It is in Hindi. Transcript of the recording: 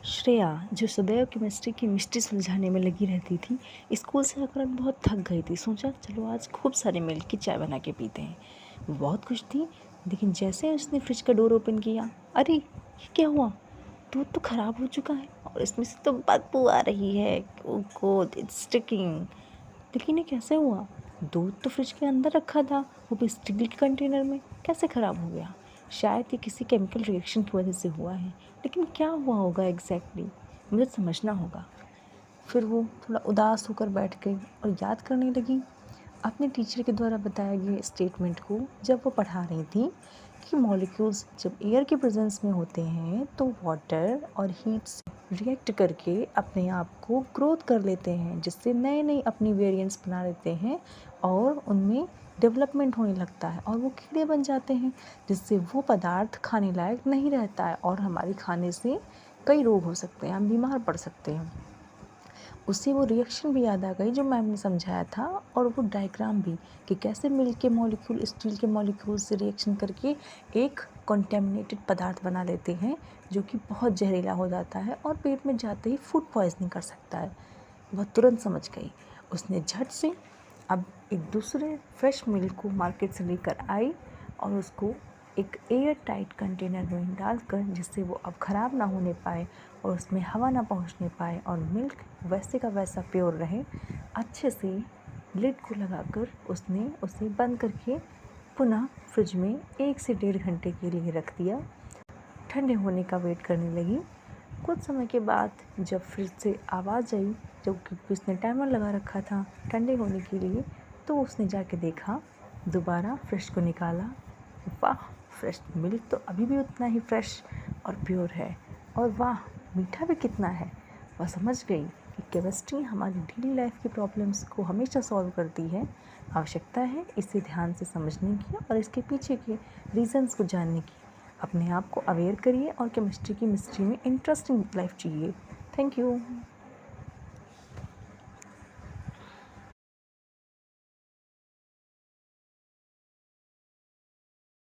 श्रेया जो सुबह केमिस्ट्री की मिस्ट्री सुलझाने में लगी रहती थी, स्कूल से आकर बहुत थक गई थी। सोचा चलो आज खूब सारे मिल्क की चाय बना के पीते हैं। वो बहुत खुश थी, लेकिन जैसे उसने फ्रिज का डोर ओपन किया, अरे ये क्या हुआ? दूध तो ख़राब हो चुका है और इसमें से तो बदबू आ रही है। ओह गॉड, इट्स स्टिकिंग। लेकिन ये कैसे हुआ? दूध तो फ्रिज के अंदर रखा था, वो भी स्टील के कंटेनर में, कैसे ख़राब हो गया? शायद ये किसी केमिकल रिएक्शन की वजह से हुआ है, लेकिन क्या हुआ होगा एग्जैक्टली? मुझे समझना होगा। फिर वो थोड़ा उदास होकर बैठ गई और याद करने लगी अपने टीचर के द्वारा बताए गए स्टेटमेंट को, जब वो पढ़ा रही थी कि मॉलिक्यूल्स जब एयर के प्रेजेंस में होते हैं तो वाटर और हीट से रिएक्ट करके अपने आप को ग्रोथ कर लेते हैं, जिससे नए नए अपनी वेरिएंट्स बना लेते हैं और उनमें डेवलपमेंट होने लगता है और वो कीड़े बन जाते हैं, जिससे वो पदार्थ खाने लायक नहीं रहता है और हमारे खाने से कई रोग हो सकते हैं, हम बीमार पड़ सकते हैं। उससे वो रिएक्शन भी याद आ गई जो मैम ने समझाया था, और वो डायग्राम भी कि कैसे मिल्क के मॉलिक्यूल स्टील के मॉलिक्यूल से रिएक्शन करके एक कंटेमिनेटेड पदार्थ बना लेते हैं, जो कि बहुत जहरीला हो जाता है और पेट में जाते ही फूड पॉइजनिंग कर सकता है। वह तुरंत समझ गई। उसने झट से अब एक दूसरे फ्रेश मिल्क को मार्केट से लेकर आई और उसको एक एयर टाइट कंटेनर में डालकर, जिससे वो अब ख़राब ना होने पाए और उसमें हवा ना पहुंचने पाए और मिल्क वैसे का वैसा प्योर रहे, अच्छे से लिड को लगाकर उसने उसे बंद करके पुनः फ्रिज में 1 से 1.5 घंटे के लिए रख दिया। ठंडे होने का वेट करने लगी। कुछ समय के बाद जब फ्रिज से आवाज़ आई, जब क्योंकि उसने टाइमर लगा रखा था ठंडे होने के लिए, तो उसने जाके देखा, दोबारा फ्रिज को निकाला। वाह, फ्रेश मिल्क तो अभी भी उतना ही फ्रेश और प्योर है, और वाह मीठा भी कितना है। वह समझ गई कि केमिस्ट्री हमारी डेली लाइफ की प्रॉब्लम्स को हमेशा सॉल्व करती है। आवश्यकता है इसे ध्यान से समझने की और इसके पीछे के रीजंस को जानने की। अपने आप को अवेयर करिए और केमिस्ट्री की मिस्ट्री में इंटरेस्टिंग लाइफ जिए। Thank you.